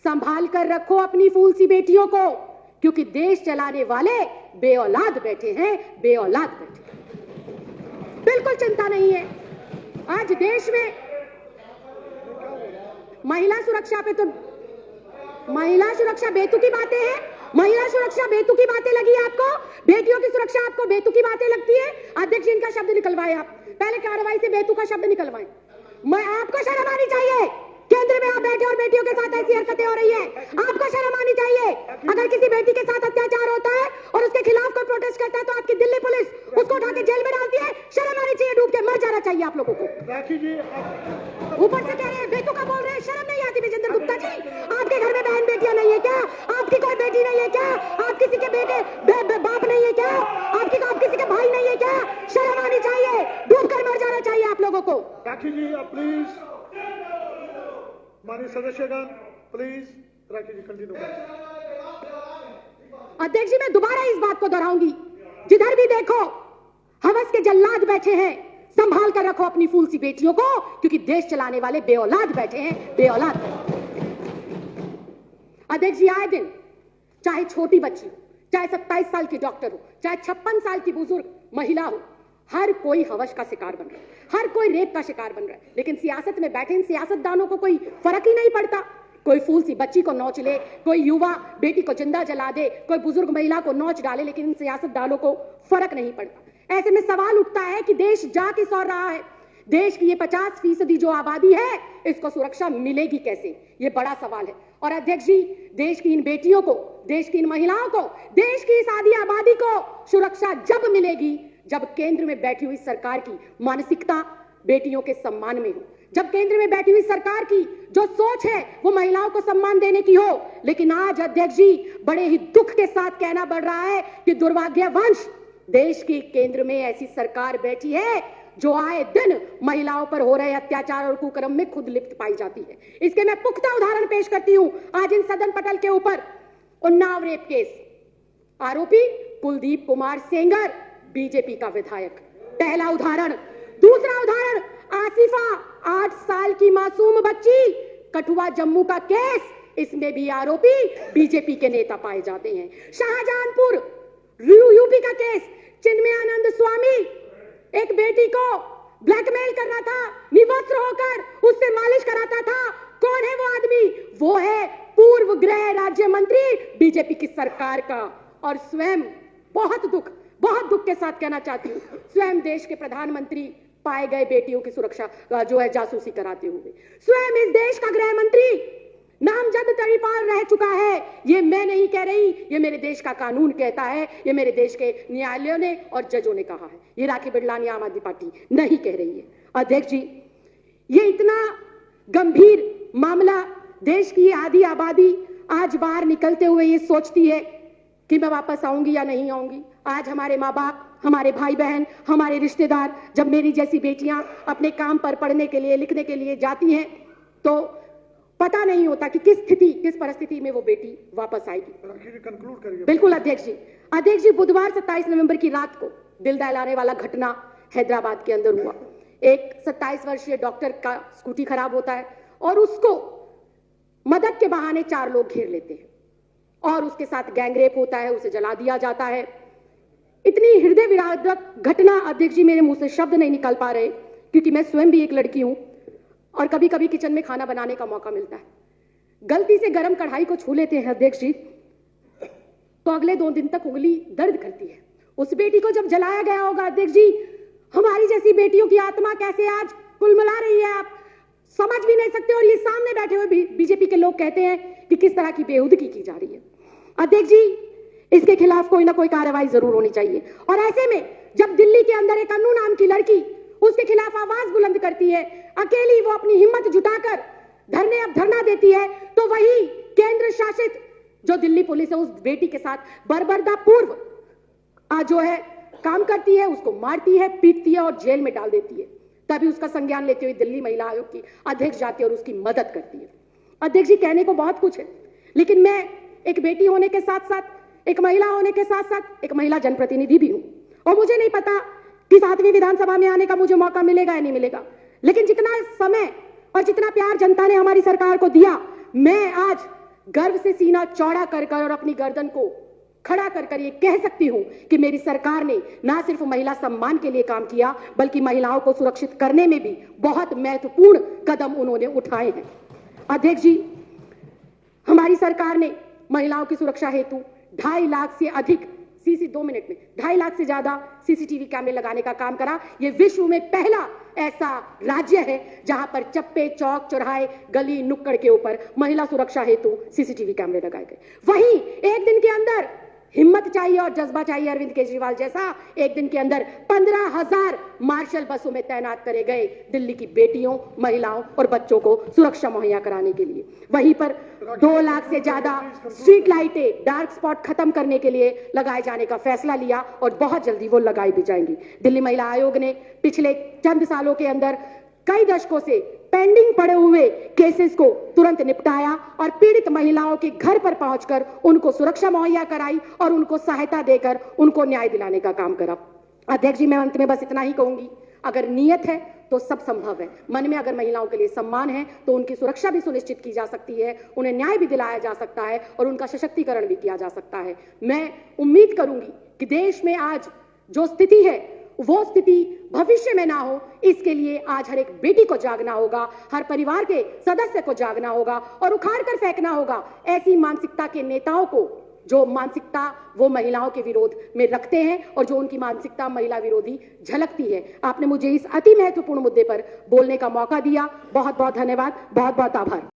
संभाल कर रखो अपनी फूल सी बेटियों को, क्योंकि देश चलाने वाले बेऔलाद बैठे हैं, बेऔलाद बैठे हैं। बिल्कुल चिंता नहीं है। आज देश में महिला सुरक्षा पे तो महिला सुरक्षा बेतुकी बातें हैं। महिला सुरक्षा बेतुकी बातें लगी आपको? बेटियों की सुरक्षा आपको बेतुकी बातें लगती है? अध्यक्ष जी, इनका शब्द निकलवाए आप, पहले कार्रवाई से बेतुका शब्द निकलवाए। मैं आपको शर्म आनी चाहिए। केंद्र में आप बैठे और बेटियों के साथ ऐसी हरकतें हो रही है, आपको शर्म आनी चाहिए। अगर किसी बेटी के साथ अत्याचार होता है और उसके खिलाफ कोई प्रोटेस्ट करता है तो आपकी दिल्ली पुलिस उसको उठा के जेल में डालती है। शर्म आनी चाहिए, डूब के मर जाना चाहिए आप लोगों को। ऊपर से कह रहे हैं बेतुका बोल रहे हैं, शर्म नहीं आती? विजेंद्र गुप्ता जी, आपके घर में बहन बेटियां नहीं है क्या? आपकी कोई बेटी नहीं है क्या? आप किसी के बेटे बाप नहीं है क्या? आप किसी के भाई नहीं है क्या? शर्म आनी चाहिए, डूब कर मर जाना चाहिए आप लोगों को। राखी जी प्लीज, माननीय सदस्यगण प्लीज, राखी जी कंटिन्यू करें। अध्यक्ष जी, मैं दोबारा इस बात को दोहराऊंगी, जिधर भी देखो हवस के जल्लाद बैठे हैं, संभाल कर रखो अपनी फूल सी बेटियों को, क्योंकि देश चलाने वाले बेऔलाद बैठे हैं, बेऔलाद। अध्यक्ष जी, आए दिन चाहे छोटी बच्ची हो, चाहे 27 साल की डॉक्टर हो, चाहे 56 साल की बुजुर्ग महिला हो, हर कोई हवस का शिकार बन रहा है, हर कोई रेप का शिकार बन रहा है। लेकिन सियासत में बैठे इन सियासतदानों को कोई फर्क ही नहीं पड़ता। कोई फूल सी बच्ची को नोच ले, कोई युवा बेटी को जिंदा जला दे, कोई बुजुर्ग महिला को नोच डाले, लेकिन इन सियासतदानों को फर्क नहीं पड़ता। ऐसे में सवाल उठता है कि देश जा किस ओर रहा है? देश की ये 50% जो आबादी है, इसको सुरक्षा मिलेगी कैसे? ये बड़ा सवाल है। और अध्यक्ष जी, देश की इन बेटियों को, देश की इन महिलाओं को, देश की इस आधी आबादी को सुरक्षा जब मिलेगी जब केंद्र में बैठी हुई सरकार की मानसिकता बेटियों के सम्मान में हो, जब केंद्र में बैठी हुई सरकार की जो सोच है वो महिलाओं को सम्मान देने की हो। लेकिन आज अध्यक्ष जी, बड़े ही दुख के साथ कहना पड़ रहा है कि दुर्भाग्यवश देश की केंद्र में ऐसी सरकार बैठी है जो आए दिन महिलाओं पर हो रहे अत्याचार और कुकर्म में खुद लिप्त पाई जाती है। इसके मैं पुख्ता उदाहरण पेश करती हूं। आज इन सदन पटल के ऊपर उन्नाव रेप केस, आरोपी कुलदीप कुमार सेंगर, बीजेपी का विधायक, पहला उदाहरण। दूसरा उदाहरण, आसिफा 8 साल की मासूम बच्ची, कठुआ जम्मू का केस, इसमें भी आरोपी बीजेपी के नेता पाए जाते हैं। शाहजहांपुर यूपी का केस, चिन्मयानंद स्वामी एक बेटी को ब्लैकमेल कर रहा था, निवस्त्र होकर उससे मालिश कराता था। कौन है वो आदमी? वो है पूर्व गृह राज्य मंत्री बीजेपी की सरकार का। और स्वयं बहुत दुख के साथ कहना चाहती हूं, स्वयं देश के प्रधानमंत्री पाए गए बेटियों की सुरक्षा जो है जासूसी कराते हुए। स्वयं इस देश का गृह मंत्री नामजद तरीपाल रह चुका है। ये मैं नहीं कह रही, ये मेरे देश का कानून कहता है, ये मेरे देश के न्यायालयों ने और जजों ने कहा है, ये राखी बिरलानी आम आदमी पार्टी नहीं कह रही है। अध्यक्ष जी, ये इतना गंभीर मामला, देश की आधी आबादी आज बाहर निकलते हुए ये सोचती है कि मैं वापस आऊंगी या नहीं आऊंगी। आज हमारे माँ बाप, हमारे भाई बहन, हमारे रिश्तेदार, जब मेरी जैसी बेटियां अपने काम पर पढ़ने के लिए, लिखने के लिए जाती हैं, तो पता नहीं होता कि किस परिस्थिति में वो बेटी वापस आएगी। कंक्लूड करिए। बिल्कुल अध्यक्ष जी। अध्यक्ष जी, बुधवार 27 नवंबर की रात को दिल दहलाने वाला घटना हैदराबाद के अंदर हुआ। एक 27 वर्षीय डॉक्टर का स्कूटी खराब होता है और उसको मदद के बहाने 4 लोग घेर लेते हैं और उसके साथ गैंगरेप होता है, उसे जला दिया जाता है। इतनी हृदय विदारक घटना अध्यक्ष जी, मेरे मुंह से शब्द नहीं निकल पा रहे, क्योंकि मैं स्वयं भी एक लड़की हूं और कभी कभी किचन में खाना बनाने का मौका मिलता है। गलती से गरम कढ़ाई को छू लेते हैं अध्यक्ष जी, तो अगले 2 दिन तक उंगली दर्द करती है। उस बेटी को जब जलाया गया होगा अध्यक्ष जी, हमारी जैसी बेटियों की आत्मा कैसे आज कुलमुला रही है, आप समझ भी नहीं सकते। और ये सामने बैठे हुए बीजेपी के लोग कहते हैं कि किस तरह की बेहुदगी की जा रही है। अध्यक्ष जी, इसके खिलाफ कोई ना कोई कार्रवाई जरूर होनी चाहिए। और ऐसे में जब दिल्ली के अंदर एक अन्नू नाम की लड़की उसके खिलाफ आवाज बुलंद करती है, अकेली वो अपनी हिम्मत जुटाकर धरना देती है, तो वही केंद्र शासित जो दिल्ली पुलिस है उस बेटी के साथ बर्बरता पूर्व जो है काम करती है, उसको मारती है, पीटती है और जेल में डाल देती है। तभी उसका संज्ञान लेते हुए दिल्ली महिला आयोग की अध्यक्ष जाती है और उसकी मदद करती है। अध्यक्ष जी, कहने को बहुत कुछ है, लेकिन मैं एक बेटी होने के साथ साथ, एक महिला होने के साथ साथ एक महिला जनप्रतिनिधि भी हूं और मुझे नहीं पता कि 7वीं विधानसभा में आने का मुझे मौका मिलेगा या नहीं मिलेगा, लेकिन जितना समय और जितना प्यार जनता ने हमारी सरकार को दिया, मैं आज गर्व से सीना चौड़ा कर कर और अपनी गर्दन को खड़ा कर कर ये कह सकती हूं कि मेरी सरकार ने ना सिर्फ महिला सम्मान के लिए काम किया, बल्कि महिलाओं को सुरक्षित करने में भी बहुत महत्वपूर्ण कदम उन्होंने उठाए हैं। अध्यक्ष जी, हमारी सरकार ने महिलाओं की सुरक्षा हेतु 2.5 लाख से अधिक 2.5 लाख से ज्यादा सीसीटीवी कैमरे लगाने का काम करा। यह विश्व में पहला ऐसा राज्य है जहां पर चप्पे, चौक, चौराहे, गली, नुक्कड़ के ऊपर महिला सुरक्षा हेतु सीसीटीवी कैमरे लगाए गए। वहीं एक दिन के अंदर हिम्मत चाहिए और जज्बा चाहिए अरविंद केजरीवाल जैसा, एक दिन के अंदर 15,000 मार्शल बसों में तैनात करे गए दिल्ली की बेटियों, महिलाओं और बच्चों को सुरक्षा मुहैया कराने के लिए। वहीं पर 2 लाख से ज्यादा स्ट्रीट लाइटें, डार्क स्पॉट खत्म करने के लिए लगाए जाने का फैसला लिया और बहुत जल्दी वो लगाई भी जाएंगी। दिल्ली महिला आयोग ने पिछले चंद सालों के अंदर कई दशकों से पेंडिंग पड़े हुए केसेस को तुरंत निपटाया और पीड़ित महिलाओं के घर पर पहुंचकर उनको सुरक्षा मुहैया कराई और उनको सहायता देकर उनको न्याय दिलाने का काम करा। अध्यक्ष जी, मैं अंत में बस इतना ही कहूंगी, अगर नियत है तो सब संभव है। मन में अगर महिलाओं के लिए सम्मान है तो उनकी सुरक्षा भी सुनिश्चित की जा सकती है, उन्हें न्याय भी दिलाया जा सकता है और उनका सशक्तिकरण भी किया जा सकता है। मैं उम्मीद करूंगी कि देश में आज जो स्थिति है वो स्थिति भविष्य में ना हो, इसके लिए आज हर एक बेटी को जागना होगा, हर परिवार के सदस्य को जागना होगा और उखाड़ कर फेंकना होगा ऐसी मानसिकता के नेताओं को जो मानसिकता वो महिलाओं के विरोध में रखते हैं और जो उनकी मानसिकता महिला विरोधी झलकती है। आपने मुझे इस अति महत्वपूर्ण मुद्दे पर बोलने का मौका दिया। बहुत बहुत धन्यवाद, बहुत बहुत आभार।